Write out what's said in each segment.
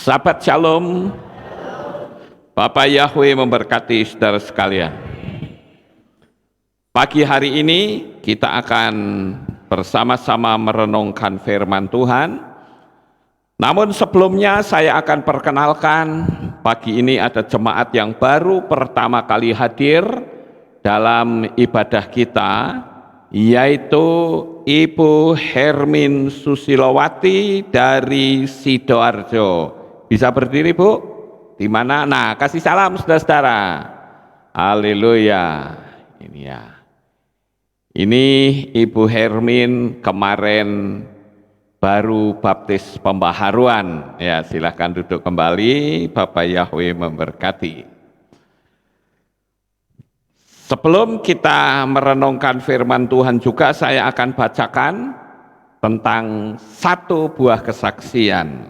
Sahabat Shalom, Bapak Yahweh memberkati saudara sekalian. Pagi hari ini kita akan bersama-sama merenungkan firman Tuhan. Namun sebelumnya saya akan perkenalkan, pagi ini ada jemaat yang baru pertama kali hadir dalam ibadah kita, yaitu Ibu Hermin Susilowati dari Sidoarjo. Bisa berdiri, Bu? Di mana? Nah, kasih salam saudara-saudara. Haleluya. Ini ya. Ini Ibu Hermin kemarin baru baptis pembaharuan. Ya, silahkan duduk kembali. Bapak Yahweh memberkati. Sebelum kita merenungkan firman Tuhan juga, saya akan bacakan tentang satu buah kesaksian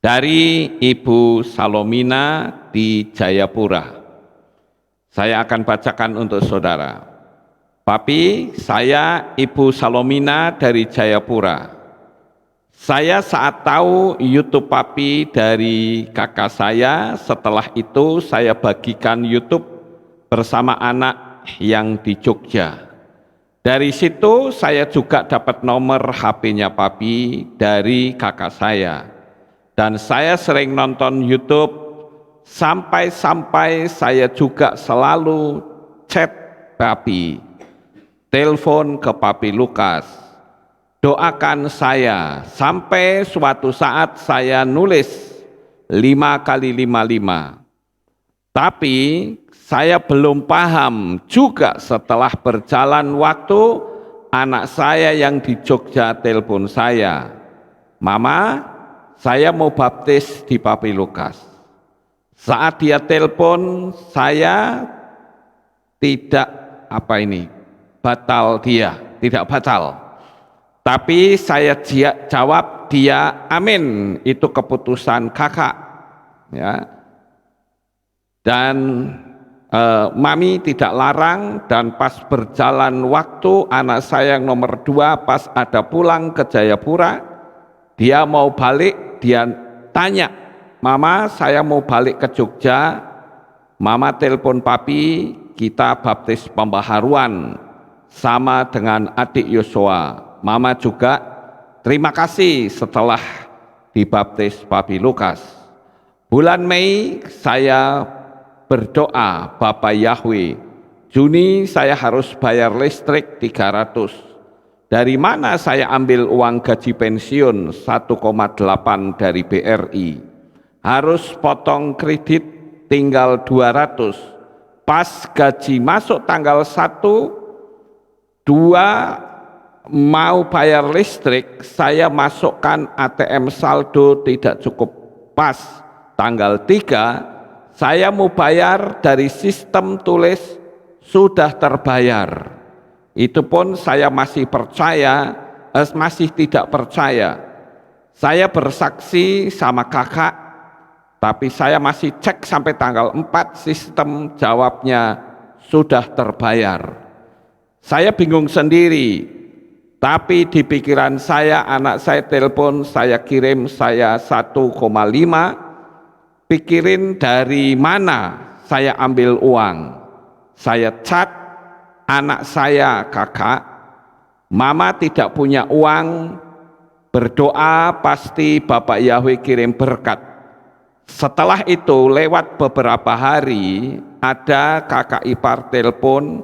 dari Ibu Salomina di Jayapura. Saya akan bacakan untuk saudara. Papi, saya Ibu Salomina dari Jayapura. Saya saat tahu YouTube Papi dari kakak saya, setelah itu saya bagikan YouTube bersama anak yang di Jogja. Dari situ saya juga dapat nomor HP-nya Papi dari kakak saya. Dan saya sering nonton YouTube, sampai-sampai saya juga selalu chat Papi, telepon ke Papi Lukas, doakan saya, sampai suatu saat saya nulis 5x55. Tapi saya belum paham juga setelah berjalan waktu, anak saya yang di Jogja telepon saya, Mama, saya mau baptis di Papi Lukas. Saat dia telepon saya tidak batal dia, tidak batal. Tapi saya jawab dia, amin, itu keputusan kakak. Ya. Dan Mami tidak larang, dan pas berjalan waktu anak saya yang nomor 2 pas ada pulang ke Jayapura, dia mau balik, dia tanya, Mama saya mau balik ke Jogja. Mama telepon Papi, kita baptis pembaharuan sama dengan adik Yosua. Mama juga terima kasih setelah dibaptis Papi Lukas. Bulan Mei saya berdoa, Bapak Yahweh, Juni saya harus bayar listrik 300. Dari mana saya ambil uang gaji pensiun 1,8 dari BRI? Harus potong kredit tinggal 200. Pas gaji masuk tanggal 1, 2 mau bayar listrik, saya masukkan ATM saldo tidak cukup. Pas tanggal 3, saya mau bayar dari sistem tulis sudah terbayar. Itu pun saya masih masih tidak percaya. Saya bersaksi sama kakak, tapi saya masih cek sampai tanggal 4, sistem jawabnya sudah terbayar. Saya bingung sendiri, tapi di pikiran saya, anak saya telepon, saya kirim saya 1,5, pikirin dari mana saya ambil uang. Saya chat anak saya, kakak, Mama tidak punya uang, berdoa pasti Bapak Yahweh kirim berkat. Setelah itu lewat beberapa hari, ada kakak ipar telepon,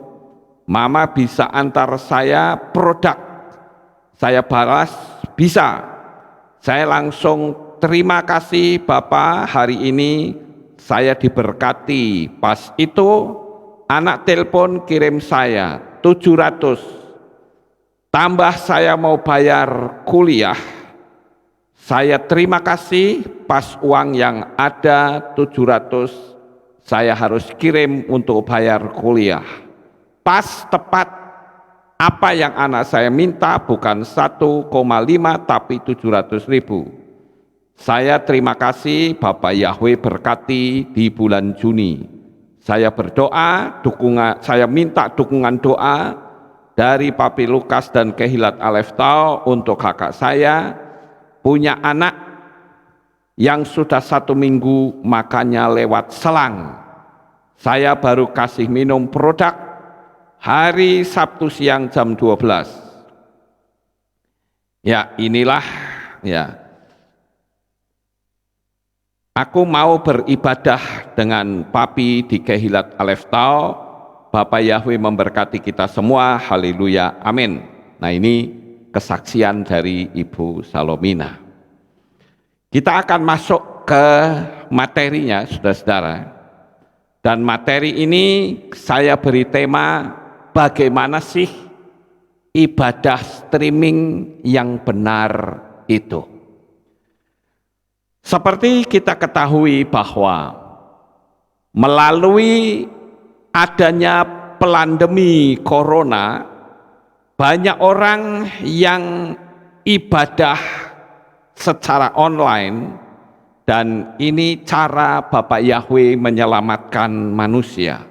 Mama bisa antar saya produk. Saya balas, bisa. Saya langsung terima kasih Bapak, hari ini saya diberkati. Pas itu anak telepon kirim saya 700, tambah saya mau bayar kuliah. Saya terima kasih, pas uang yang ada 700 saya harus kirim untuk bayar kuliah. Pas tepat apa yang anak saya minta, bukan 1,5 tapi 700.000. Saya terima kasih, Bapak Yahweh berkati di bulan Juni. Saya berdoa, saya minta dukungan doa dari Papi Lukas dan Kehilat Aleftau untuk kakak saya, punya anak Yang sudah 1 minggu makannya lewat selang. Saya baru kasih minum produk hari Sabtu siang jam 12. Ya, inilah ya. Aku mau beribadah dengan Papi di Kehilat Aleftau. Bapak Yahweh memberkati kita semua. Haleluya. Amin. Nah, ini kesaksian dari Ibu Salomina. Kita akan masuk ke materinya, saudara-saudara. Dan materi ini saya beri tema, bagaimana sih ibadah streaming yang benar itu. Seperti kita ketahui bahwa melalui adanya pandemi corona, banyak orang yang ibadah secara online, dan ini cara Bapak Yahweh menyelamatkan manusia.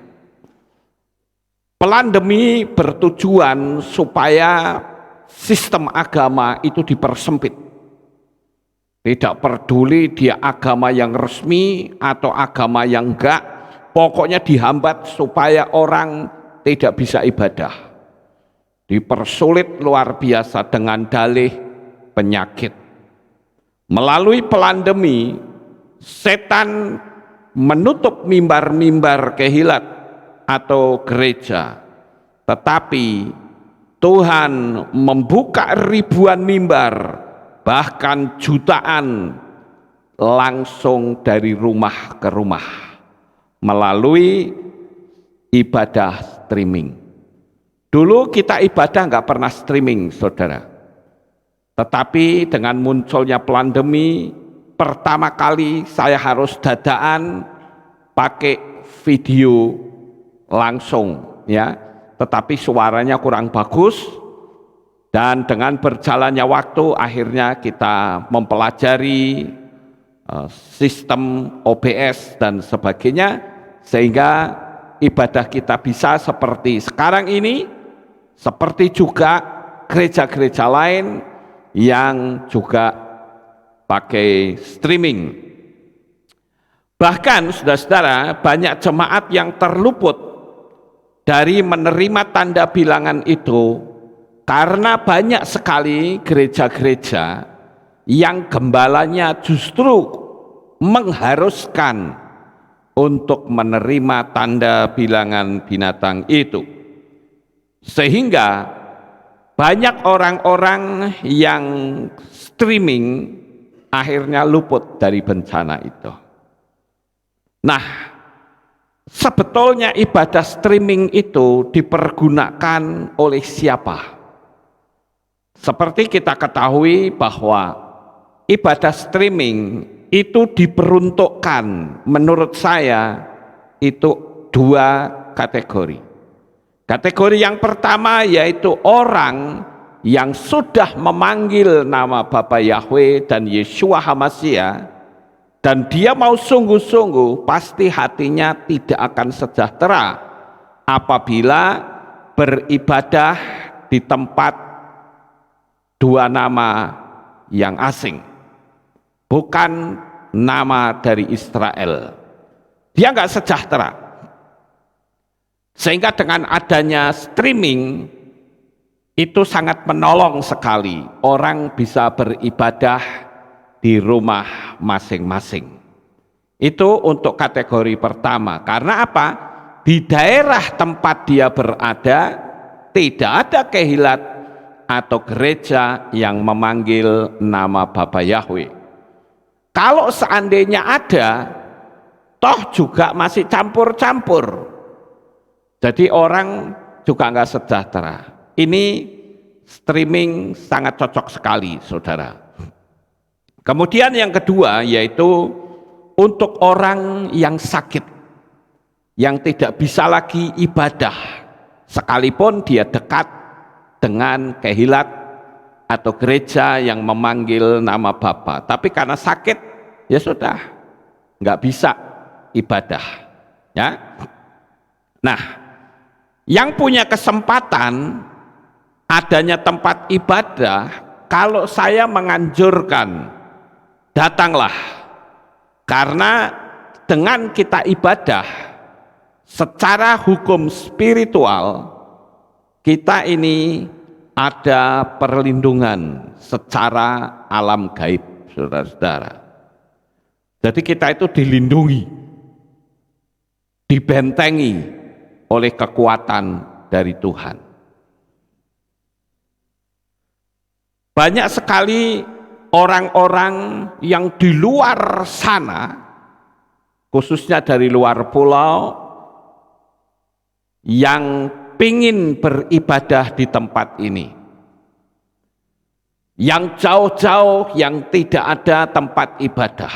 Pandemi bertujuan supaya sistem agama itu dipersempit. Tidak peduli dia agama yang resmi atau agama yang enggak, pokoknya dihambat supaya orang tidak bisa ibadah. Dipersulit luar biasa dengan dalih penyakit. Melalui pandemi, setan menutup mimbar-mimbar kehilat atau gereja. Tetapi Tuhan membuka ribuan mimbar, bahkan jutaan, langsung dari rumah ke rumah melalui ibadah streaming. Dulu kita ibadah nggak pernah streaming, saudara. Tetapi dengan munculnya pandemi, pertama kali saya harus dadaan pakai video langsung, ya. Tetapi suaranya kurang bagus, dan dengan berjalannya waktu akhirnya kita mempelajari sistem OBS dan sebagainya, sehingga ibadah kita bisa seperti sekarang ini, seperti juga gereja-gereja lain yang juga pakai streaming. Bahkan saudara-saudara, banyak jemaat yang terluput dari menerima tanda bilangan itu karena banyak sekali gereja-gereja yang gembalanya justru mengharuskan untuk menerima tanda bilangan binatang itu. Sehingga banyak orang-orang yang streaming akhirnya luput dari bencana itu. Nah, sebetulnya ibadah streaming itu dipergunakan oleh siapa? Seperti kita ketahui bahwa ibadah streaming itu diperuntukkan, menurut saya itu 2 kategori. Kategori yang pertama yaitu orang yang sudah memanggil nama Bapa Yahweh dan Yeshua HaMashiach, dan dia mau sungguh-sungguh, pasti hatinya tidak akan sejahtera apabila beribadah di tempat 2 nama yang asing, bukan nama dari Israel. Dia nggak sejahtera. Sehingga dengan adanya streaming itu sangat menolong sekali, orang bisa beribadah di rumah masing-masing. Itu untuk kategori pertama. Karena apa? Di daerah tempat dia berada tidak ada kehilat atau gereja yang memanggil nama Bapa Yahweh. Kalau seandainya ada, toh juga masih campur-campur. Jadi orang juga nggak sejahtera. Ini streaming sangat cocok sekali, saudara. Kemudian yang kedua yaitu untuk orang yang sakit, yang tidak bisa lagi ibadah, sekalipun dia dekat dengan kehilat atau gereja yang memanggil nama Bapa, tapi karena sakit, ya sudah, nggak bisa ibadah. Ya. Nah, yang punya kesempatan adanya tempat ibadah, kalau saya menganjurkan, datanglah Karena dengan kita ibadah secara hukum spiritual, kita ini ada perlindungan secara alam gaib, saudara-saudara. Jadi kita itu dilindungi, dibentengi oleh kekuatan dari Tuhan. Banyak sekali orang-orang yang di luar sana, khususnya dari luar pulau, yang pingin beribadah di tempat ini. Yang jauh-jauh yang tidak ada tempat ibadah.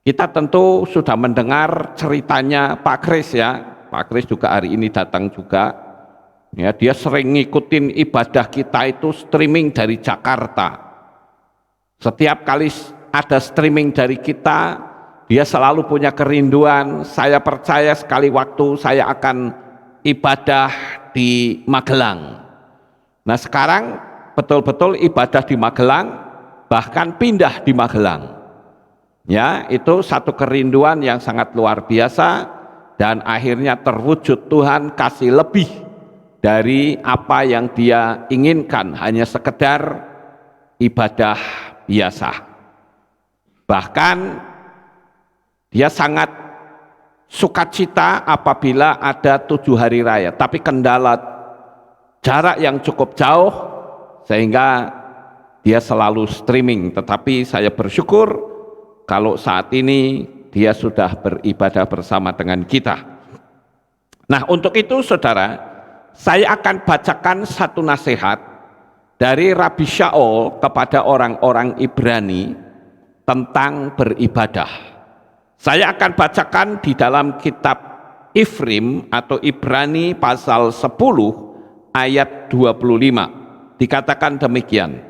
Kita tentu sudah mendengar ceritanya Pak Kris ya. Pak Kris juga hari ini datang juga. Ya, dia sering ngikutin ibadah kita itu streaming dari Jakarta. Setiap kali ada streaming dari kita, dia selalu punya kerinduan. Saya percaya sekali waktu saya akan ibadah di Magelang. Nah sekarang betul-betul ibadah di Magelang, bahkan pindah di Magelang. Ya, itu satu kerinduan yang sangat luar biasa, dan akhirnya terwujud. Tuhan kasih lebih dari apa yang dia inginkan, hanya sekedar ibadah biasa. Bahkan dia sangat sukacita apabila ada 7 hari raya, tapi kendala jarak yang cukup jauh sehingga dia selalu streaming. Tetapi saya bersyukur kalau saat ini dia sudah beribadah bersama dengan kita. Nah, untuk itu saudara, saya akan bacakan satu nasihat dari Rabi Shaul kepada orang-orang Ibrani tentang beribadah. Saya akan bacakan di dalam kitab Ifrim atau Ibrani pasal 10 ayat 25. Dikatakan demikian: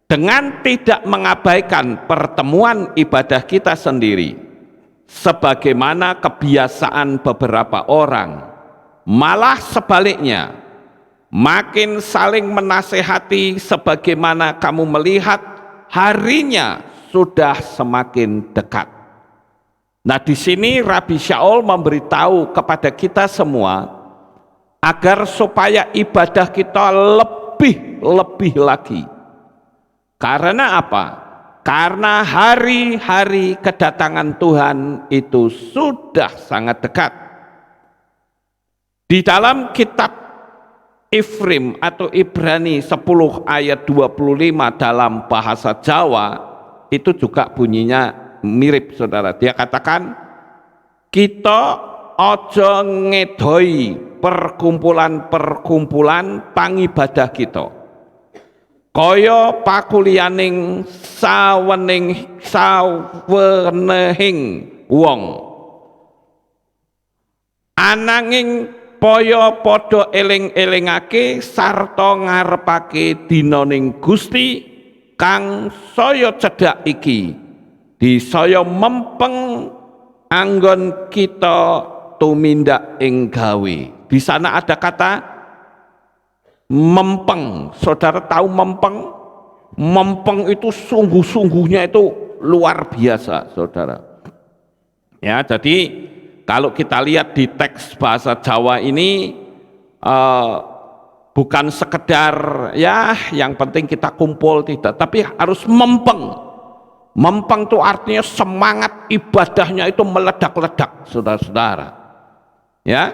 dengan tidak mengabaikan pertemuan ibadah kita sendiri, sebagaimana kebiasaan beberapa orang, malah sebaliknya, makin saling menasehati sebagaimana kamu melihat harinya sudah semakin dekat. Nah, di sini Rabi Shaul memberitahu kepada kita semua agar supaya ibadah kita lebih lagi. Karena apa? Karena hari-hari kedatangan Tuhan itu sudah sangat dekat. Di dalam kitab Ifrim atau Ibrani 10 ayat 25 dalam bahasa Jawa itu juga bunyinya mirip, saudara. Dia katakan, kita ojo ngedoi perkumpulan-perkumpulan pangibadah kita, kaya pakulianing sawenehing wong, ananging poyo podo eling-elingake sarta ngarepake dinaning Gusti kang saya cedhak iki disaya mempeng anggon kita tumindak ing gawe. Di sana ada kata mempeng. Saudara tahu mempeng? Mempeng itu sungguh-sungguhnya itu luar biasa, saudara. Ya, jadi kalau kita lihat di teks bahasa Jawa ini bukan sekedar ya yang penting kita kumpul, tidak, tapi harus mempeng. Mempeng itu artinya semangat ibadahnya itu meledak-ledak, saudara-saudara. Ya,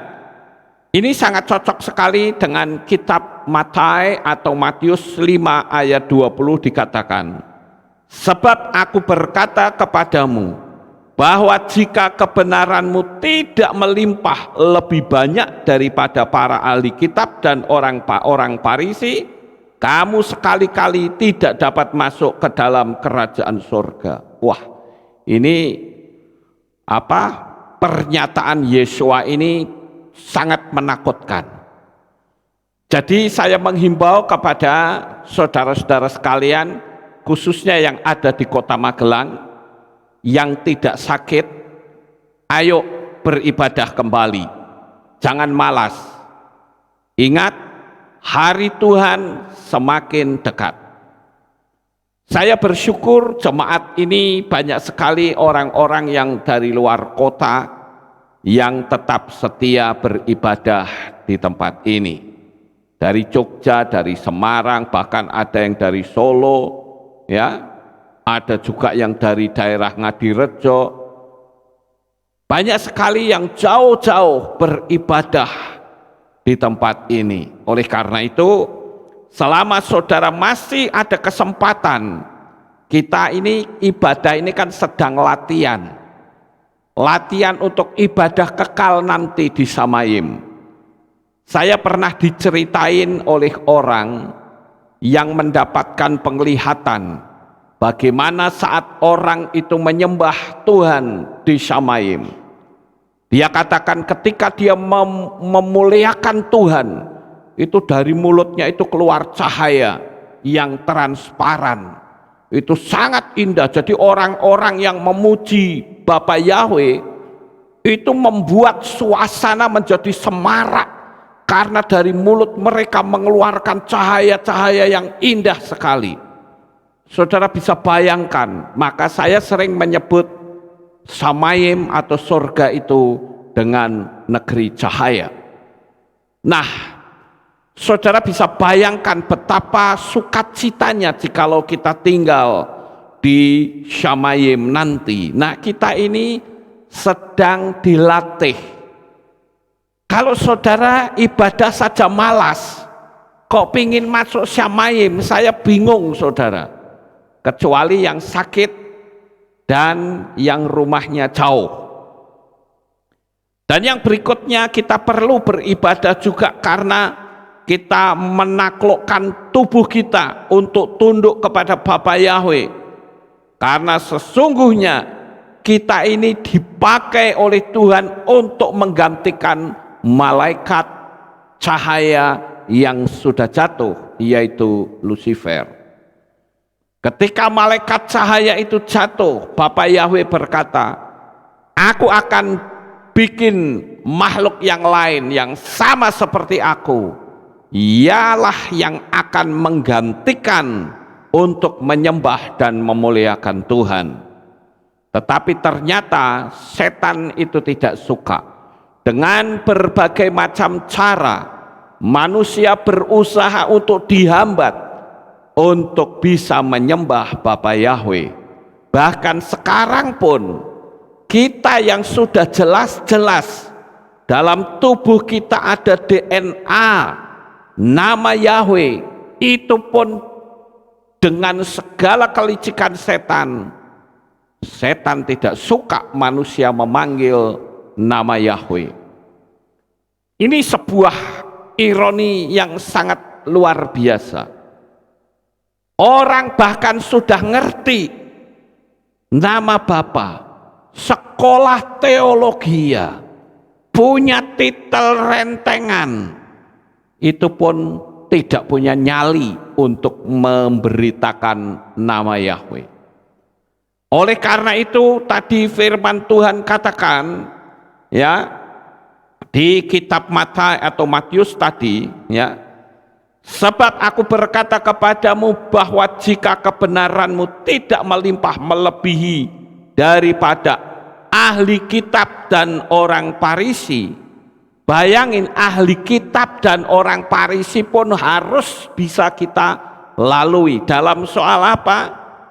ini sangat cocok sekali dengan kitab Matai atau Matius 5 ayat 20 dikatakan, sebab aku berkata kepadamu, bahwa jika kebenaranmu tidak melimpah lebih banyak daripada para ahli kitab dan orang Farisi, kamu sekali-kali tidak dapat masuk ke dalam kerajaan surga. Wah, ini apa? Pernyataan Yesua ini sangat menakutkan. Jadi saya menghimbau kepada saudara-saudara sekalian, khususnya yang ada di Kota Magelang, yang tidak sakit, ayo beribadah kembali. Jangan malas. Ingat, hari Tuhan semakin dekat. Saya bersyukur jemaat ini banyak sekali orang-orang yang dari luar kota yang tetap setia beribadah di tempat ini. Dari Jogja, dari Semarang, bahkan ada yang dari Solo, ya, ada juga yang dari daerah Ngadirejo. Banyak sekali yang jauh-jauh beribadah di tempat ini. Oleh karena itu, selama saudara masih ada kesempatan, kita ini ibadah ini kan sedang latihan. Latihan untuk ibadah kekal nanti di Samayim. Saya pernah diceritain oleh orang yang mendapatkan penglihatan bagaimana saat orang itu menyembah Tuhan di Samayim. Dia katakan ketika dia memuliakan Tuhan, itu dari mulutnya itu keluar cahaya yang transparan. Itu sangat indah. Jadi orang-orang yang memuji Bapa Yahweh itu membuat suasana menjadi semarak karena dari mulut mereka mengeluarkan cahaya-cahaya yang indah sekali. Saudara bisa bayangkan, maka saya sering menyebut Samayim atau surga itu dengan negeri cahaya. Nah, saudara bisa bayangkan betapa sukacitanya jikalau kita tinggal di Samayim nanti. Nah, kita ini sedang dilatih. Kalau saudara ibadah saja malas, kok pingin masuk Samayim, saya bingung saudara. Kecuali yang sakit dan yang rumahnya jauh. Dan yang berikutnya kita perlu beribadah juga karena kita menaklukkan tubuh kita untuk tunduk kepada Bapa Yahweh. Karena sesungguhnya kita ini dipakai oleh Tuhan untuk menggantikan malaikat cahaya yang sudah jatuh, yaitu Lucifer. Ketika malaikat cahaya itu jatuh, Bapa Yahweh berkata, aku akan bikin makhluk yang lain yang sama seperti aku. Ialah yang akan menggantikan untuk menyembah dan memuliakan Tuhan. Tetapi ternyata setan itu tidak suka. Dengan berbagai macam cara, manusia berusaha untuk dihambat untuk bisa menyembah Bapa Yahweh. Bahkan sekarang pun kita yang sudah jelas-jelas dalam tubuh kita ada DNA nama Yahweh, itu pun dengan segala kelicikan setan, setan tidak suka manusia memanggil nama Yahweh. Ini sebuah ironi yang sangat luar biasa. Orang bahkan sudah ngerti nama Bapa, sekolah teologi, punya titel rentengan, itu pun tidak punya nyali untuk memberitakan nama Yahweh. Oleh karena itu tadi firman Tuhan katakan, ya, di kitab Matius tadi, ya, sebab aku berkata kepadamu bahwa jika kebenaranmu tidak melimpah melebihi daripada ahli kitab dan orang Farisi. Bayangin, ahli kitab dan orang Farisi pun harus bisa kita lalui. Dalam soal apa?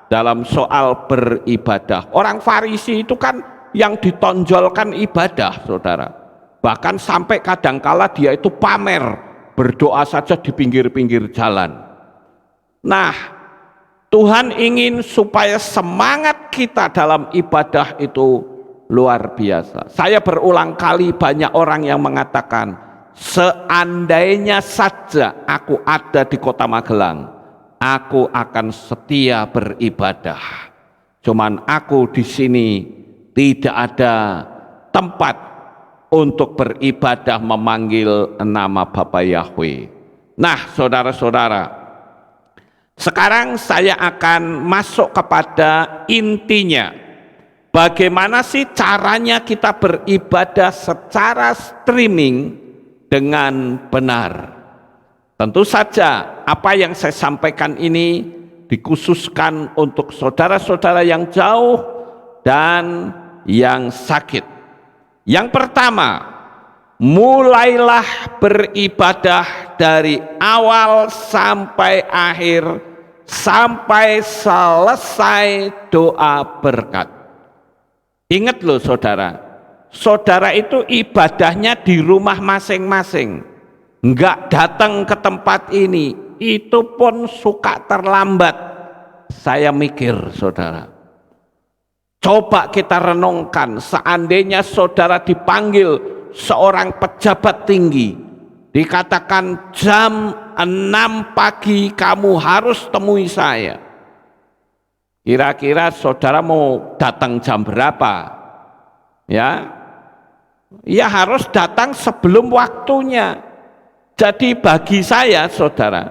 Dalam soal beribadah. Orang Farisi itu kan yang ditonjolkan ibadah, saudara. Bahkan sampai kadangkala dia itu pamer, berdoa saja di pinggir-pinggir jalan. Nah, Tuhan ingin supaya semangat kita dalam ibadah itu luar biasa. Saya berulang kali banyak orang yang mengatakan, seandainya saja aku ada di kota Magelang, aku akan setia beribadah. Cuman aku di sini tidak ada tempat untuk beribadah memanggil nama Bapa Yahweh. Nah, saudara-saudara, sekarang saya akan masuk kepada intinya. Bagaimana sih caranya kita beribadah secara streaming dengan benar? Tentu saja apa yang saya sampaikan ini dikhususkan untuk saudara-saudara yang jauh dan yang sakit. Yang pertama, mulailah beribadah dari awal sampai akhir, sampai selesai doa berkat. Ingat loh saudara, saudara itu ibadahnya di rumah masing-masing, enggak datang ke tempat ini, itu pun suka terlambat. Saya mikir saudara, coba kita renungkan, seandainya saudara dipanggil seorang pejabat tinggi, dikatakan jam 6 pagi kamu harus temui saya. Kira-kira saudara mau datang jam berapa? Ya, ya harus datang sebelum waktunya. Jadi bagi saya saudara,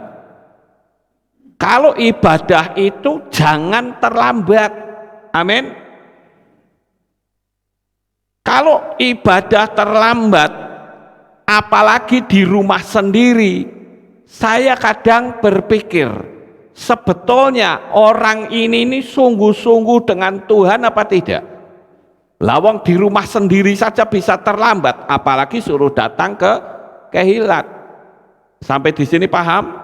kalau ibadah itu jangan terlambat. Amin. Kalau ibadah terlambat, apalagi di rumah sendiri, saya kadang berpikir, sebetulnya orang ini sungguh-sungguh dengan Tuhan apa tidak? Lawang di rumah sendiri saja bisa terlambat, apalagi suruh datang ke kehilat. Sampai di sini paham?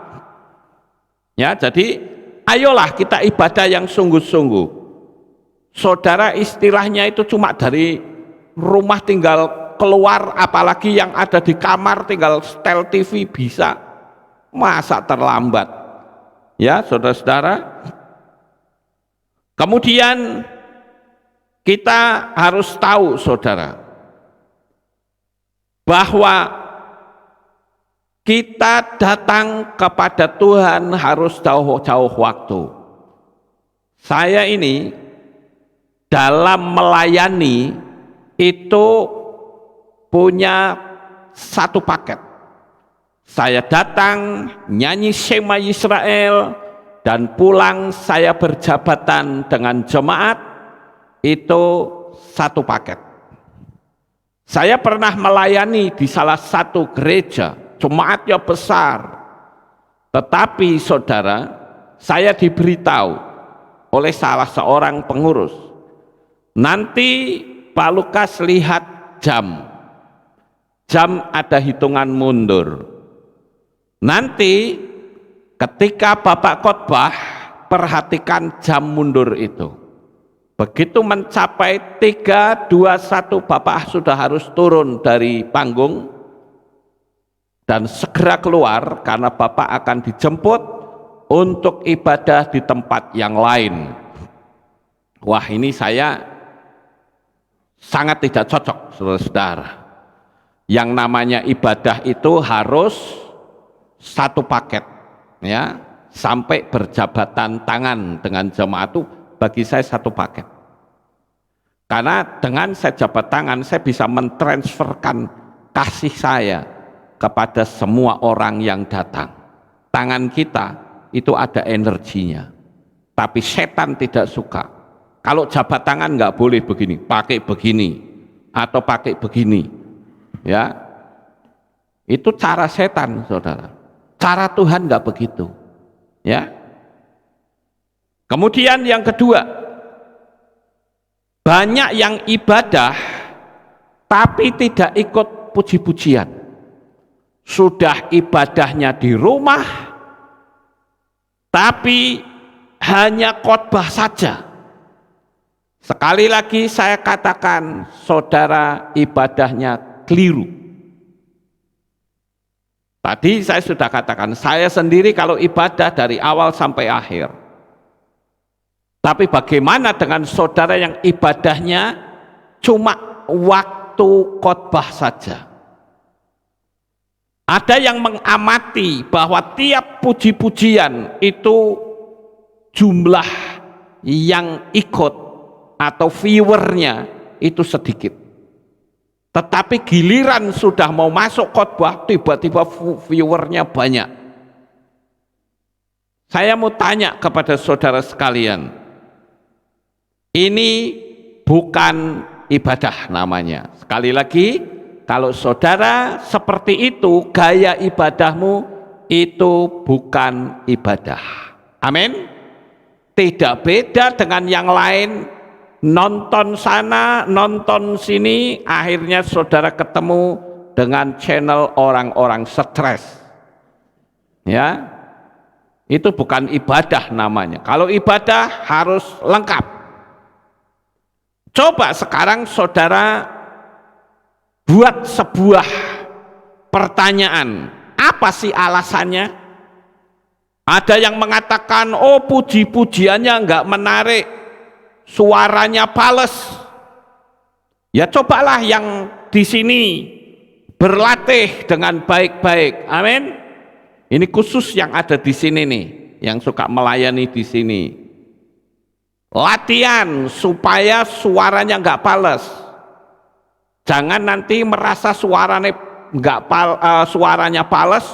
Ya, jadi ayolah kita ibadah yang sungguh-sungguh. Saudara, istilahnya itu cuma dari rumah tinggal keluar, apalagi yang ada di kamar tinggal setel TV bisa. Masa terlambat? Ya saudara-saudara, kemudian kita harus tahu saudara, bahwa kita datang kepada Tuhan harus jauh-jauh waktu. Saya ini dalam melayani itu punya satu paket. Saya datang nyanyi Shema Yisrael dan pulang saya berjabatan dengan jemaat, itu satu paket. Saya pernah melayani di salah satu gereja, jemaatnya besar. Tetapi saudara, saya diberitahu oleh salah seorang pengurus, nanti Pak Lukas lihat jam ada hitungan mundur. Nanti ketika Bapak khotbah, perhatikan jam mundur itu. Begitu mencapai 3, 2, 1, Bapak sudah harus turun dari panggung dan segera keluar, karena Bapak akan dijemput untuk ibadah di tempat yang lain. Wah, ini saya sangat tidak cocok saudara-saudara. Yang namanya ibadah itu harus satu paket, ya, sampai berjabatan tangan dengan jemaat itu bagi saya satu paket. Karena dengan saya jabat tangan, saya bisa mentransferkan kasih saya kepada semua orang yang datang. Tangan kita itu ada energinya, tapi setan tidak suka. Kalau jabat tangan nggak boleh begini, pakai begini atau pakai begini, ya. Itu cara setan, saudara. Cara Tuhan nggak begitu, ya. Kemudian yang kedua, banyak yang ibadah tapi tidak ikut puji-pujian. Sudah ibadahnya di rumah, tapi hanya khotbah saja. Sekali lagi saya katakan, saudara, ibadahnya keliru. Tadi saya sudah katakan, saya sendiri kalau ibadah dari awal sampai akhir. Tapi bagaimana dengan saudara yang ibadahnya cuma waktu khotbah saja? Ada yang mengamati bahwa tiap puji-pujian itu jumlah yang ikut atau viewernya itu sedikit. Tetapi giliran sudah mau masuk khotbah, tiba-tiba viewernya banyak. Saya mau tanya kepada saudara sekalian, ini bukan ibadah namanya. Sekali lagi, kalau saudara seperti itu, gaya ibadahmu itu bukan ibadah. Amin. Tidak beda dengan yang lain, nonton sana, nonton sini, akhirnya saudara ketemu dengan channel orang-orang stres. Ya, itu bukan ibadah namanya. Kalau ibadah harus lengkap. Coba sekarang saudara buat sebuah pertanyaan, apa sih alasannya? Ada yang mengatakan, oh puji-pujiannya enggak menarik, suaranya pales. Ya cobalah yang di sini berlatih dengan baik-baik. Amin. Ini khusus yang ada di sini nih, yang suka melayani di sini. Latihan supaya suaranya enggak pales. Jangan nanti merasa suaranya pales,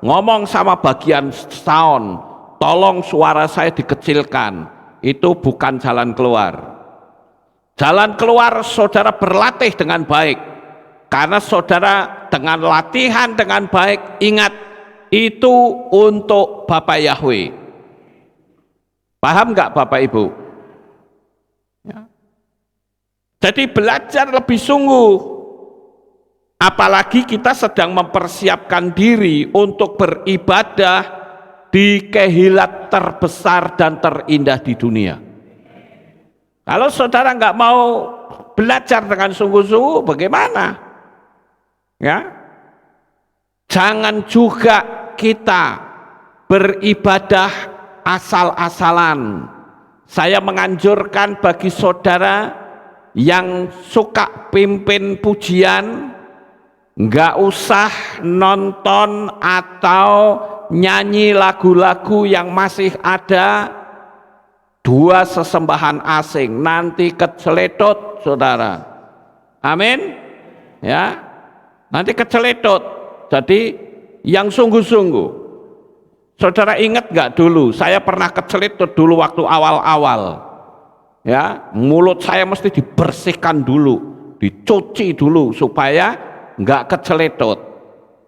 ngomong sama bagian sound, tolong suara saya dikecilkan. Itu bukan jalan keluar. Jalan keluar saudara berlatih dengan baik, karena saudara dengan latihan dengan baik, ingat itu untuk Bapak Yahweh. Paham nggak Bapak Ibu? Ya. Jadi belajar lebih sungguh. Apalagi kita sedang mempersiapkan diri untuk beribadah di kehilat terbesar dan terindah di dunia. Kalau saudara nggak mau belajar dengan sungguh-sungguh, bagaimana? Ya, jangan juga kita beribadah asal-asalan. Saya menganjurkan bagi saudara yang suka pimpin pujian, nggak usah nonton atau nyanyi lagu-lagu yang masih ada dua sesembahan asing, nanti keceledot saudara. Amin. Ya, nanti keceledot. Jadi yang sungguh-sungguh. Saudara ingat nggak dulu? Saya pernah keceledot dulu waktu awal-awal. Ya, mulut saya mesti dibersihkan dulu, dicuci dulu supaya nggak keceledot.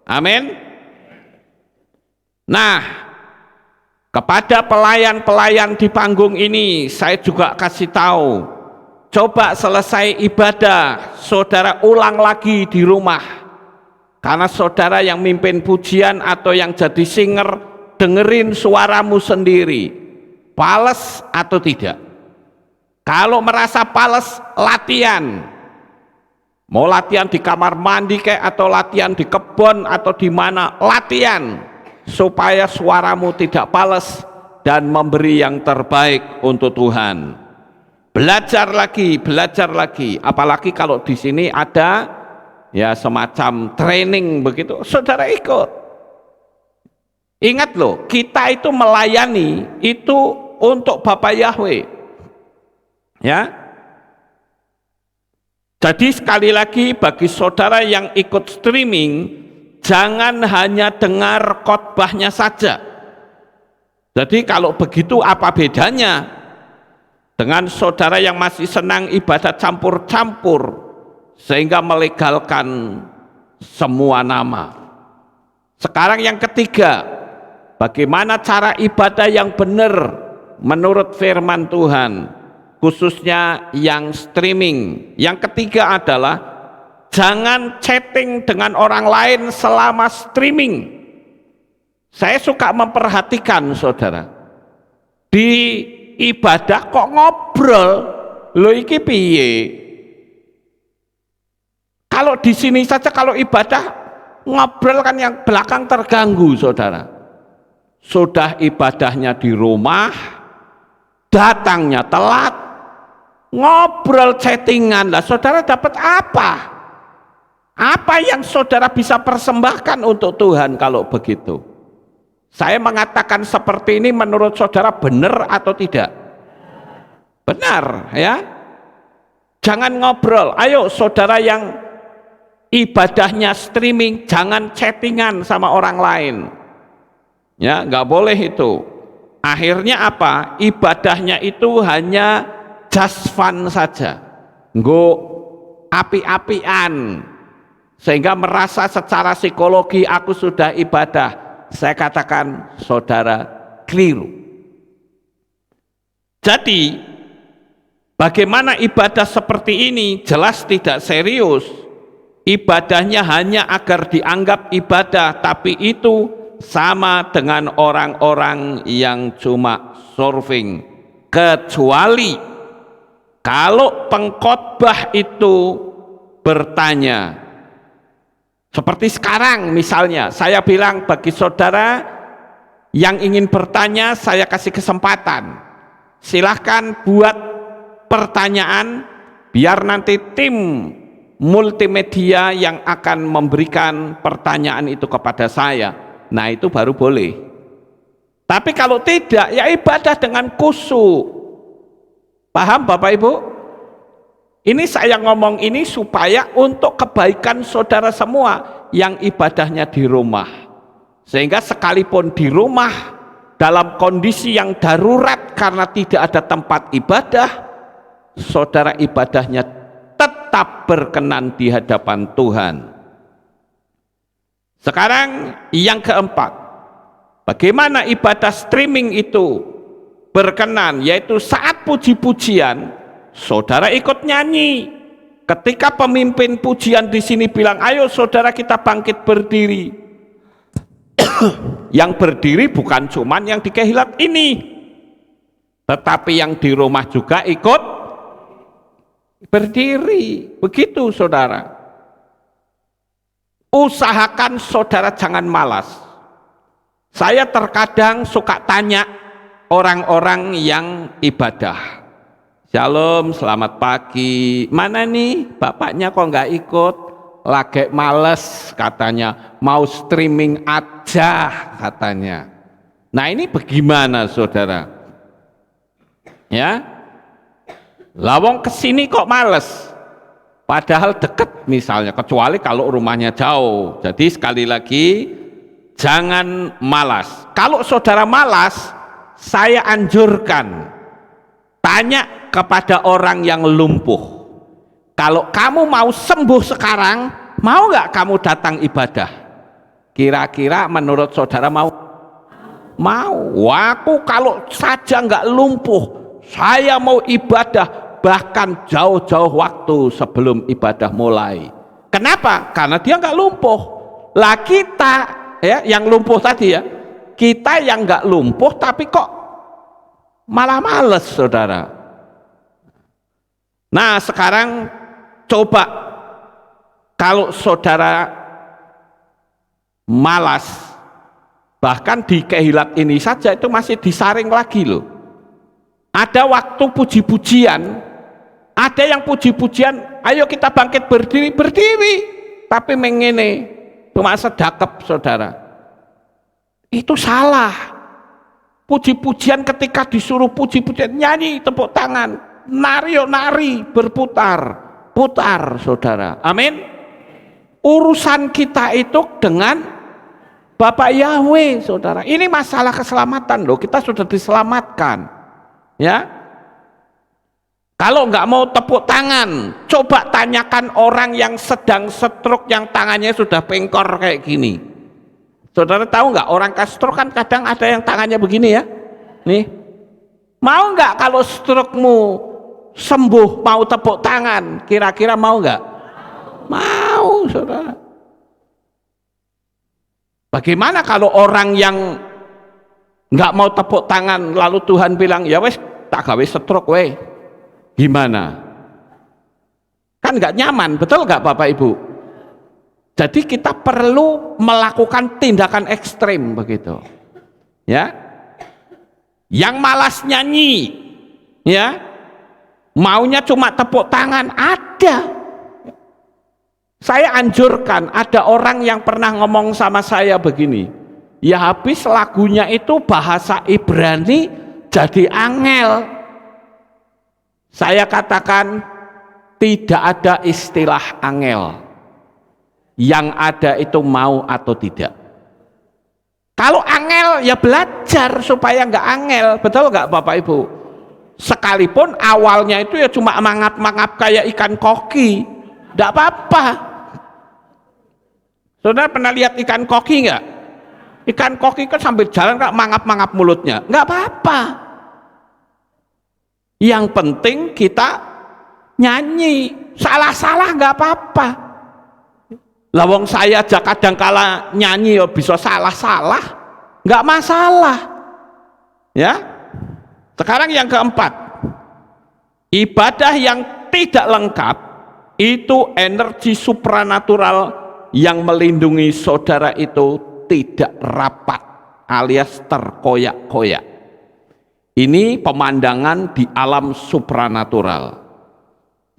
Amin. Nah, kepada pelayan-pelayan di panggung ini saya juga kasih tahu, coba selesai ibadah saudara ulang lagi di rumah, karena saudara yang mimpin pujian atau yang jadi singer, dengerin suaramu sendiri pales atau tidak. Kalau merasa pales, latihan. Mau latihan di kamar mandi kayak, atau latihan di kebun atau di mana, latihan supaya suaramu tidak pales dan memberi yang terbaik untuk Tuhan. Belajar lagi, apalagi kalau di sini ada ya semacam training begitu, saudara ikut. Ingat loh, kita itu melayani itu untuk Bapak Yahweh. Ya. Jadi sekali lagi bagi saudara yang ikut streaming, jangan hanya dengar khotbahnya saja. Jadi kalau begitu apa bedanya dengan saudara yang masih senang ibadah campur-campur sehingga melegalkan semua nama. Sekarang yang ketiga, bagaimana cara ibadah yang benar menurut firman Tuhan, khususnya yang streaming. Yang ketiga adalah jangan chatting dengan orang lain selama streaming. Saya suka memperhatikan saudara, di ibadah kok ngobrol, lo iki piye? Kalau di sini saja kalau ibadah ngobrol kan yang belakang terganggu saudara. Sudah ibadahnya di rumah, datangnya telat, ngobrol chattingan, lah saudara dapat apa? Apa yang saudara bisa persembahkan untuk Tuhan kalau begitu? Saya mengatakan seperti ini menurut saudara benar atau tidak? Benar ya. Jangan ngobrol. Ayo saudara yang ibadahnya streaming, jangan chattingan sama orang lain. Ya, nggak boleh itu. Akhirnya apa? Ibadahnya itu hanya just fun saja, nggo api-apian, sehingga merasa secara psikologi aku sudah ibadah. Saya katakan saudara keliru. Jadi bagaimana ibadah seperti ini jelas tidak serius. Ibadahnya hanya agar dianggap ibadah, tapi itu sama dengan orang-orang yang cuma surfing. Kecuali kalau pengkhotbah itu bertanya, seperti sekarang misalnya, saya bilang bagi saudara yang ingin bertanya, saya kasih kesempatan. Silahkan buat pertanyaan, biar nanti tim multimedia yang akan memberikan pertanyaan itu kepada saya. Nah, itu baru boleh. Tapi kalau tidak, ya ibadah dengan khusyuk. Paham Bapak Ibu? Ini saya ngomong ini supaya untuk kebaikan saudara semua yang ibadahnya di rumah. Sehingga sekalipun di rumah dalam kondisi yang darurat karena tidak ada tempat ibadah, saudara ibadahnya tetap berkenan di hadapan Tuhan. Sekarang yang keempat, bagaimana ibadah streaming itu berkenan, yaitu saat puji-pujian saudara ikut nyanyi. Ketika pemimpin pujian di sini bilang, ayo saudara kita bangkit berdiri. Yang berdiri bukan cuman yang di Kehilat ini, tetapi yang di rumah juga ikut berdiri. Begitu saudara. Usahakan saudara jangan malas. Saya terkadang suka tanya orang-orang yang ibadah, Shalom, selamat pagi, mana nih bapaknya kok nggak ikut? Lagi males katanya, mau streaming aja katanya. Nah ini bagaimana saudara? Ya, lawang kesini kok males, padahal deket misalnya, kecuali kalau rumahnya jauh. Jadi sekali lagi, jangan malas. Kalau saudara malas, saya anjurkan tanya kepada orang yang lumpuh. Kalau kamu mau sembuh sekarang, mau nggak kamu datang ibadah? Kira-kira menurut saudara mau? Mau. Aku kalau saja nggak lumpuh, saya mau ibadah bahkan jauh-jauh waktu sebelum ibadah mulai. Kenapa? Karena dia nggak lumpuh. Lah kita ya, yang lumpuh tadi ya, kita yang nggak lumpuh tapi kok malah males saudara. Nah sekarang coba kalau saudara malas, bahkan di Kehilat ini saja itu masih disaring lagi loh. Ada waktu puji-pujian, ada yang puji-pujian, ayo kita bangkit berdiri, berdiri, tapi mengene cuma sedakep saudara. Itu salah. Puji-pujian ketika disuruh puji-pujian, nyanyi, tepuk tangan, nari, nari, berputar, putar saudara. Amin. Urusan kita itu dengan Bapak Yahweh saudara. Ini masalah keselamatan loh, kita sudah diselamatkan ya. Kalau nggak mau tepuk tangan, coba tanyakan orang yang sedang stroke, yang tangannya sudah pengkor kayak gini. Saudara tahu nggak, orang stroke kan kadang ada yang tangannya begini ya, nih. Mau nggak kalau stroke-mu sembuh, mau tepuk tangan? Kira-kira mau nggak? Mau, saudara. Bagaimana kalau orang yang nggak mau tepuk tangan, lalu Tuhan bilang, ya wes tak gawe stroke weh? Gimana? Kan nggak nyaman, betul nggak Bapak Ibu? Jadi kita perlu melakukan tindakan ekstrim begitu, ya. Yang malas nyanyi, ya, maunya cuma tepuk tangan, ada. Saya anjurkan, ada orang yang pernah ngomong sama saya begini, ya habis lagunya itu bahasa Ibrani jadi angel. Saya katakan tidak ada istilah angel. Yang ada itu mau atau tidak. Kalau angel ya belajar supaya nggak angel, betul nggak Bapak Ibu? Sekalipun awalnya itu ya cuma mangap-mangap kayak ikan koki, nggak apa-apa. Saudara pernah lihat ikan koki nggak? Ikan koki kan sambil jalan nggak mangap-mangap mulutnya, nggak apa-apa. Yang penting kita nyanyi, salah-salah nggak apa-apa. Lawang saya aja kadang kala nyanyi ya bisa salah-salah, nggak masalah. Ya. Sekarang yang keempat, ibadah yang tidak lengkap itu energi supranatural yang melindungi saudara itu tidak rapat alias terkoyak-koyak. Ini pemandangan di alam supranatural.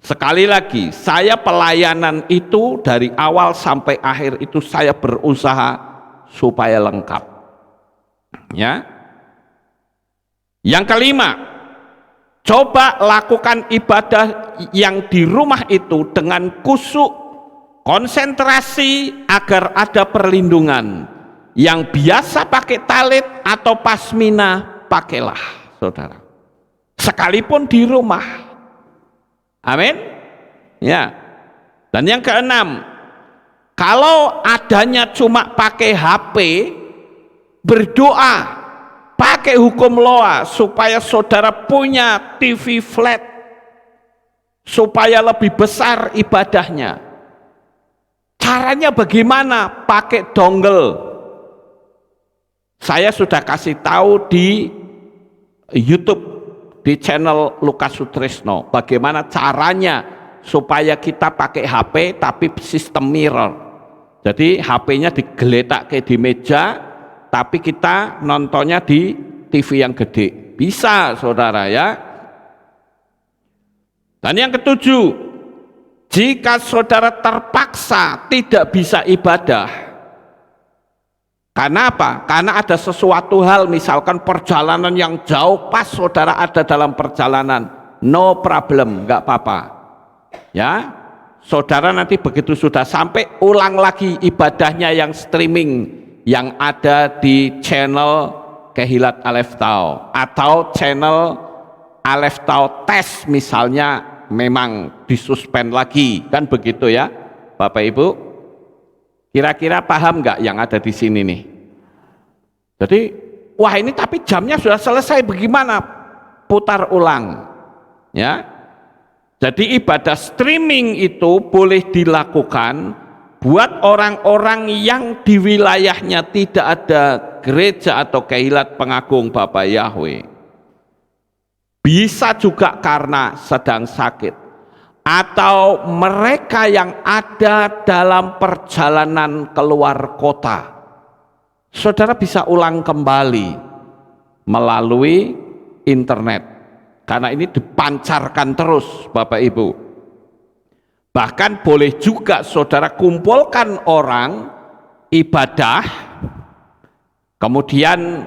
Sekali lagi, saya pelayanan itu dari awal sampai akhir itu saya berusaha supaya lengkap. Ya. Yang kelima, coba lakukan ibadah yang di rumah itu dengan khusyuk, konsentrasi agar ada perlindungan. Yang biasa pakai talit atau pasmina, pakailah. Saudara, sekalipun di rumah. Amin. Ya. Dan yang keenam, kalau adanya cuma pakai HP, berdoa pakai hukum loa supaya saudara punya TV flat supaya lebih besar ibadahnya. Caranya bagaimana? Pakai dongle. Saya sudah kasih tahu di YouTube, di channel Lukas Sutrisno, bagaimana caranya supaya kita pakai HP tapi sistem mirror. Jadi HP-nya digeletak kayak di meja, tapi kita nontonnya di TV yang gede. Bisa, saudara ya. Dan yang ketujuh, jika saudara terpaksa tidak bisa ibadah, karena apa? Karena ada sesuatu hal, misalkan perjalanan yang jauh, pas saudara ada dalam perjalanan, no problem, nggak apa-apa. Ya, saudara nanti begitu sudah sampai, ulang lagi ibadahnya yang streaming, yang ada di channel Kehilat Aleph Tau atau channel Aleph Tau Tes misalnya, memang disuspend lagi, kan begitu ya, Bapak Ibu. Kira-kira paham nggak yang ada di sini nih? Jadi, wah ini tapi jamnya sudah selesai, bagaimana? Putar ulang, ya. Jadi ibadah streaming itu boleh dilakukan buat orang-orang yang di wilayahnya tidak ada gereja atau kehilat pengagung Bapa Yahweh. Bisa juga karena sedang sakit, atau mereka yang ada dalam perjalanan keluar kota. Saudara bisa ulang kembali melalui internet, karena ini dipancarkan terus Bapak Ibu. Bahkan boleh juga saudara kumpulkan orang ibadah, kemudian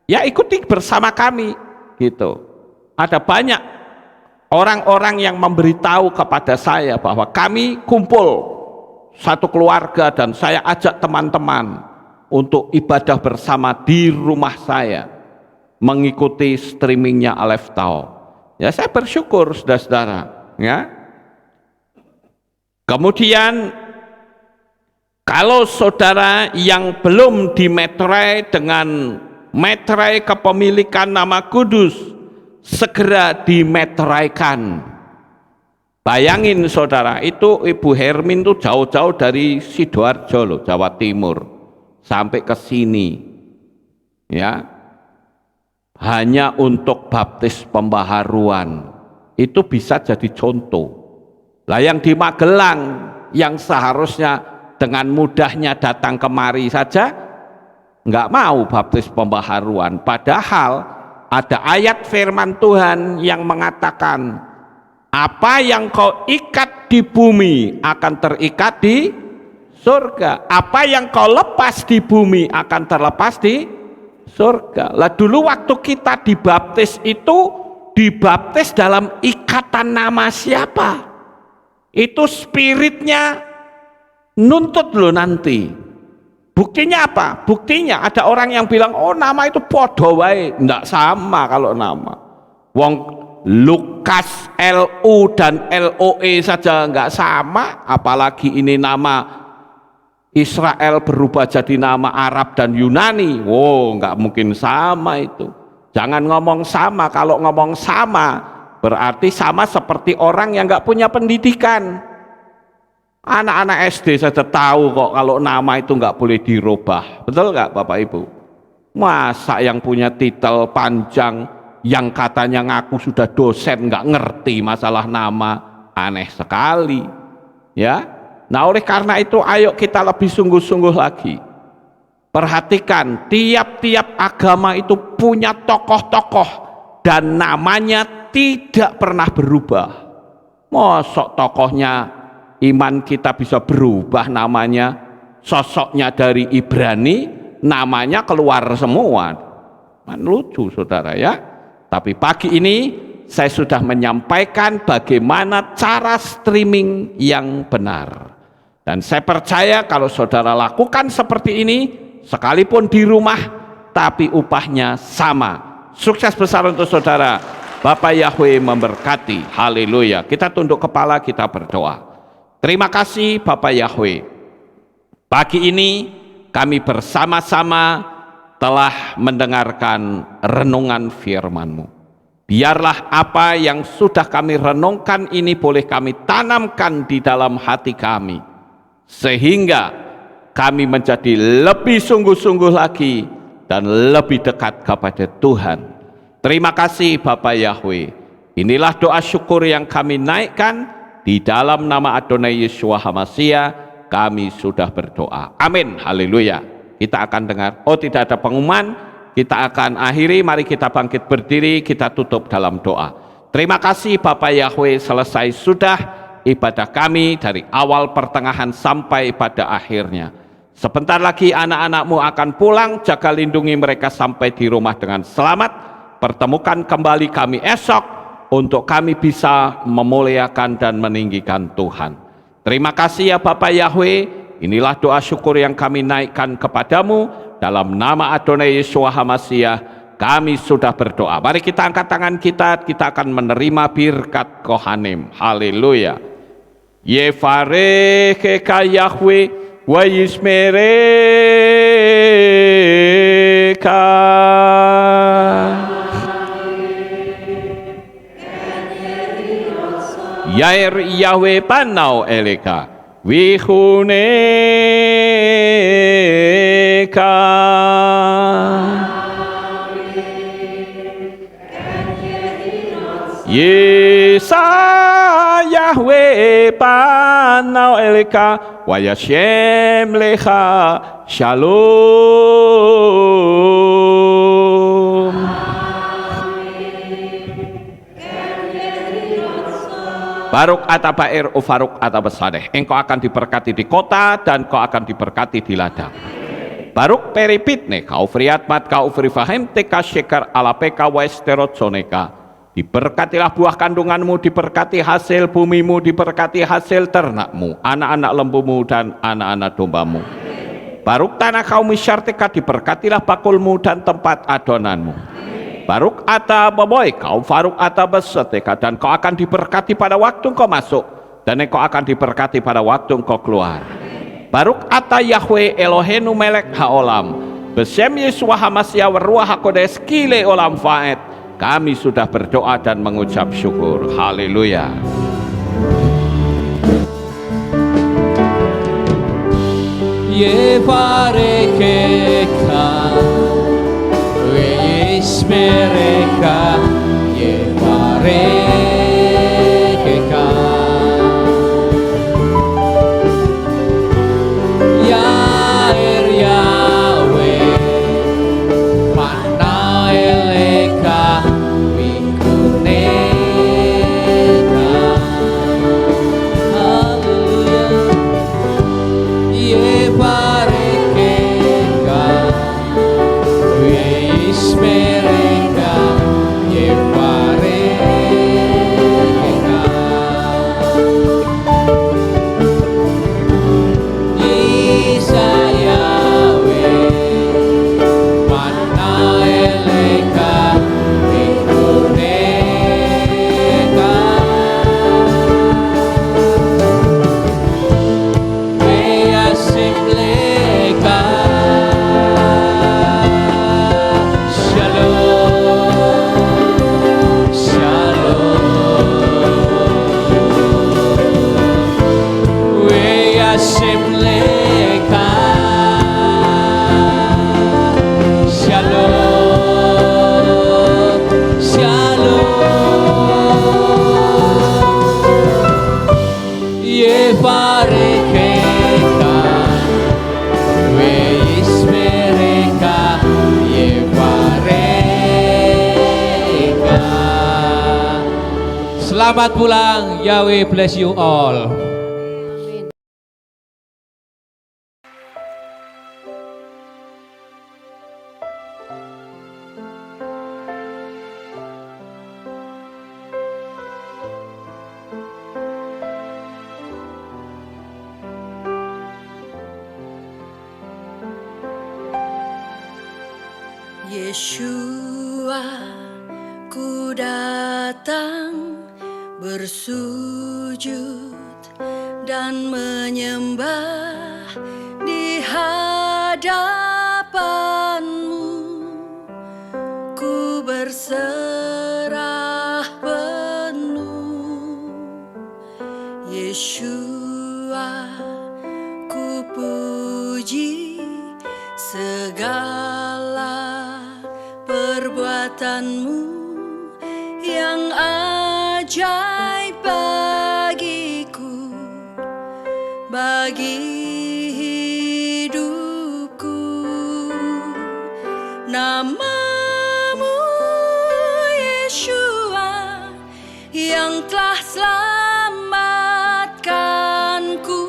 ya ikuti bersama kami gitu. Ada banyak orang-orang yang memberitahu kepada saya bahwa kami kumpul satu keluarga dan saya ajak teman-teman untuk ibadah bersama di rumah saya mengikuti streamingnya Aleph Tau. Ya, saya bersyukur saudara-saudara, ya. Kemudian kalau saudara yang belum dimeterai dengan meterai kepemilikan nama kudus, segera dimeteraikan. Bayangin saudara, itu Ibu Hermin tuh jauh-jauh dari Sidoarjo loh, Jawa Timur, sampai ke sini, ya, hanya untuk baptis pembaharuan. Itu bisa jadi contoh. Lah yang di Magelang, yang seharusnya dengan mudahnya datang kemari saja, nggak mau baptis pembaharuan, padahal ada ayat firman Tuhan yang mengatakan, apa yang kau ikat di bumi akan terikat di surga, apa yang kau lepas di bumi akan terlepas di surga. Lah dulu waktu kita dibaptis itu dibaptis dalam ikatan nama siapa? Itu spiritnya nuntut loh nanti. Buktinya apa? Buktinya ada orang yang bilang, oh nama itu podo wae. Nggak sama kalau nama. Wong Lukas LU dan LOE saja nggak sama, apalagi ini nama Israel berubah jadi nama Arab dan Yunani. Wow, nggak mungkin sama itu. Jangan ngomong sama. Kalau ngomong sama berarti sama seperti orang yang nggak punya pendidikan. Anak-anak SD saja tahu kok kalau nama itu nggak boleh dirubah. Betul nggak Bapak Ibu? Masa yang punya titel panjang, yang katanya ngaku sudah dosen nggak ngerti masalah nama, aneh sekali. Ya, nah oleh karena itu ayo kita lebih sungguh-sungguh lagi. Perhatikan, tiap-tiap agama itu punya tokoh-tokoh dan namanya tidak pernah berubah. Mosok tokohnya iman kita bisa berubah namanya, sosoknya dari Ibrani, namanya keluar semua. Lucu saudara ya. Tapi pagi ini saya sudah menyampaikan bagaimana cara streaming yang benar. Dan saya percaya kalau saudara lakukan seperti ini, sekalipun di rumah, tapi upahnya sama. Sukses besar untuk saudara. Bapak Yahweh memberkati. Haleluya. Kita tunduk kepala, kita berdoa. Terima kasih Bapak Yahweh. Pagi ini kami bersama-sama telah mendengarkan renungan firman-Mu. Biarlah apa yang sudah kami renungkan ini boleh kami tanamkan di dalam hati kami, sehingga kami menjadi lebih sungguh-sungguh lagi dan lebih dekat kepada Tuhan. Terima kasih Bapak Yahweh. Inilah doa syukur yang kami naikkan di dalam nama Adonai Yeshua HaMashiach. Kami sudah berdoa. Amin. Haleluya. Kita akan dengar. Oh, tidak ada pengumuman. Kita akan akhiri. Mari kita bangkit berdiri. Kita tutup dalam doa. Terima kasih Bapak Yahweh. Selesai sudah ibadah kami dari awal pertengahan sampai pada akhirnya. Sebentar lagi anak-anak-Mu akan pulang. Jaga lindungi mereka sampai di rumah dengan selamat. Pertemukan kembali kami esok untuk kami bisa memuliakan dan meninggikan Tuhan. Terima kasih ya Bapak Yahweh. Inilah doa syukur yang kami naikkan kepadamu. Dalam nama Adonai Yeshua HaMashiach kami sudah berdoa. Mari kita angkat tangan kita akan menerima birkat Kohanim. Haleluya. Yevarecheka Yahweh wa yismereka. Yair Yahweh panau eleka wihuneka. Yesa Yahweh panau eleka wa yashem lecha shalom. Baruk atabair ufaruk atabasadeh. Engkau akan diberkati di kota dan kau akan diberkati di ladang. Baruk peripitne kau friatmat kau frifahim teka syekar alapeka westerotsoneka. Diberkatilah buah kandunganmu, diberkati hasil bumimu, diberkati hasil ternakmu, anak-anak lembumu dan anak-anak dombamu. Baruk tanah kau misyarteka, diberkatilah bakulmu dan tempat adonanmu. Baruk ata baboy kau faruk ata beseteka, dan kau akan diberkati pada waktu kau masuk dan engkau akan diberkati pada waktu kau keluar. Baruk ata Yahweh Elohenu melek haolam besem Yeshua HaMashiach waruah hakodes kile olam faed. Kami sudah berdoa dan mengucap syukur. Haleluya. Yevarekeka mereka Yevarekeka Yair Yahweh mana eleka wikuneka. Haleluya. Yevarekeka Yeismereka Yevarekeka. Yevareka, Weismereka, Yevareka. Selamat pulang, Yahweh bless you all. Yeshua, ku datang bersujud dan menyembah di hadapan-Mu. Ku berserah penuh. Yeshua, ku puji segala perbuatan-Mu yang ajaib bagiku, bagi hidupku. Nama-Mu Yeshua yang telah selamatkanku.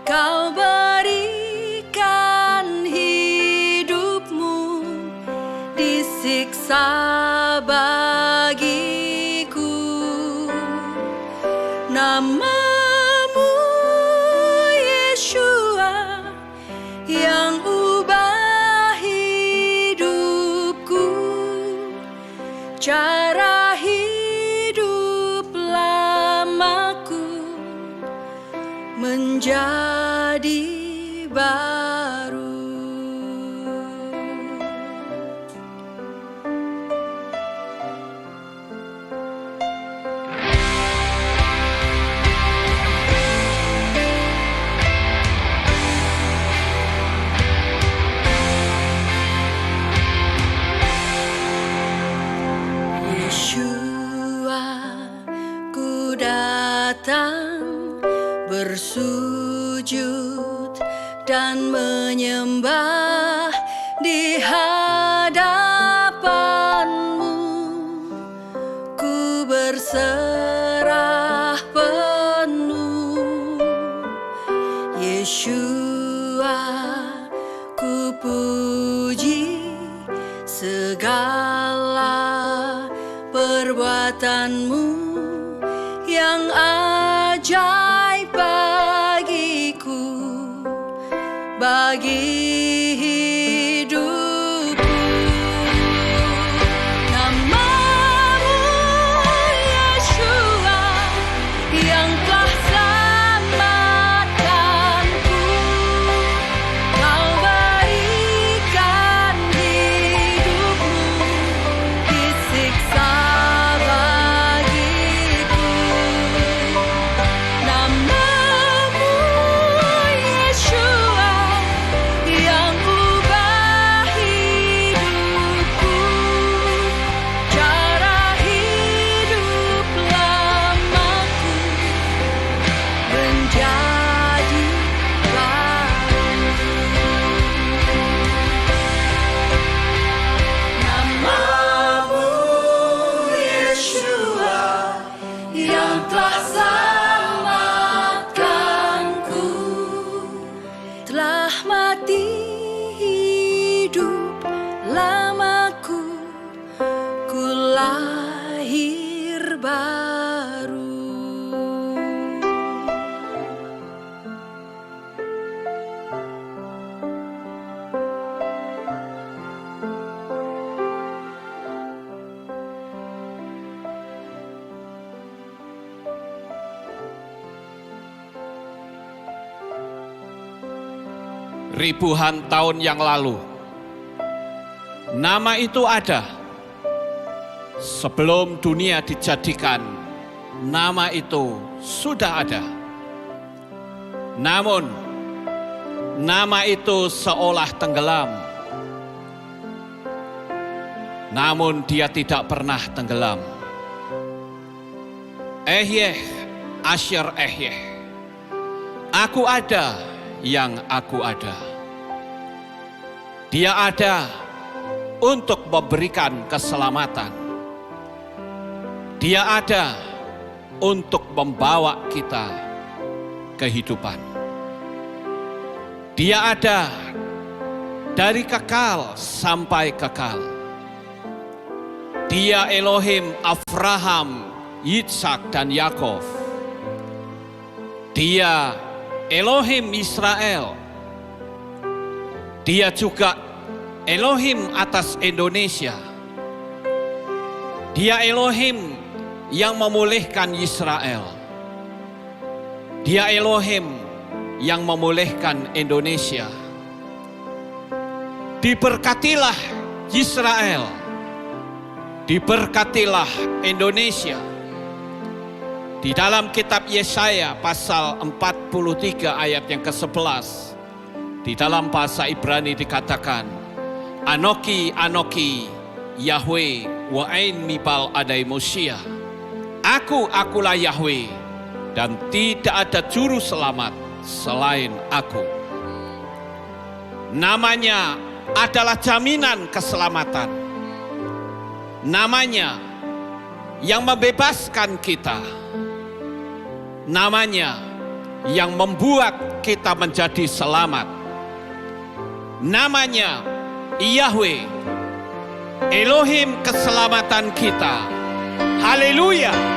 Kau berikan hidupmu disiksa bagiku. Nama-Mu Yeshua yang ubah hidupku, cara hidup lamaku menjadi baru. Yeshua, ku datang bersujud dan menyembah di hadapan-Mu. Ku berserah penuh. Yeshua, ku puji segala perbuatan-Mu yang ajaib bagiku, bagi hidupku. Nama-Mu Yeshua yang telah selamatkanku. Kau berikan hidupmu disiksa bagiku. Nama-Mu Yeshua yang ubah hidupku, cara hidup lamaku menjadi baru. Nama-Mu Yeshua yang telah selamatkanku, telah mati hidup lamaku, ku lahir baru. Ribuan tahun yang lalu, nama itu ada. Sebelum dunia dijadikan, nama itu sudah ada. Namun, nama itu seolah tenggelam. Namun dia tidak pernah tenggelam. Ehyeh, Asher Ehyeh. Aku ada yang aku ada. Dia ada untuk memberikan keselamatan. Dia ada untuk membawa kita kehidupan. Dia ada dari kekal sampai kekal. Dia Elohim Abraham, Yitzhak, dan Yakov. Dia Elohim Israel. Dia juga Elohim atas Indonesia. Dia Elohim yang memulihkan Israel. Dia Elohim yang memulihkan Indonesia. Diberkatilah Israel. Diberkatilah Indonesia. Di dalam kitab Yesaya pasal 43 ayat yang ke-11, di dalam bahasa Ibrani dikatakan, Anoki, Anoki, Yahweh, wa'ain mibal adai Mosia. Akulah Yahweh, dan tidak ada juru selamat selain aku. Namanya adalah jaminan keselamatan. Namanya yang membebaskan kita. Namanya yang membuat kita menjadi selamat. Namanya Yahweh, Elohim keselamatan kita. Haleluya.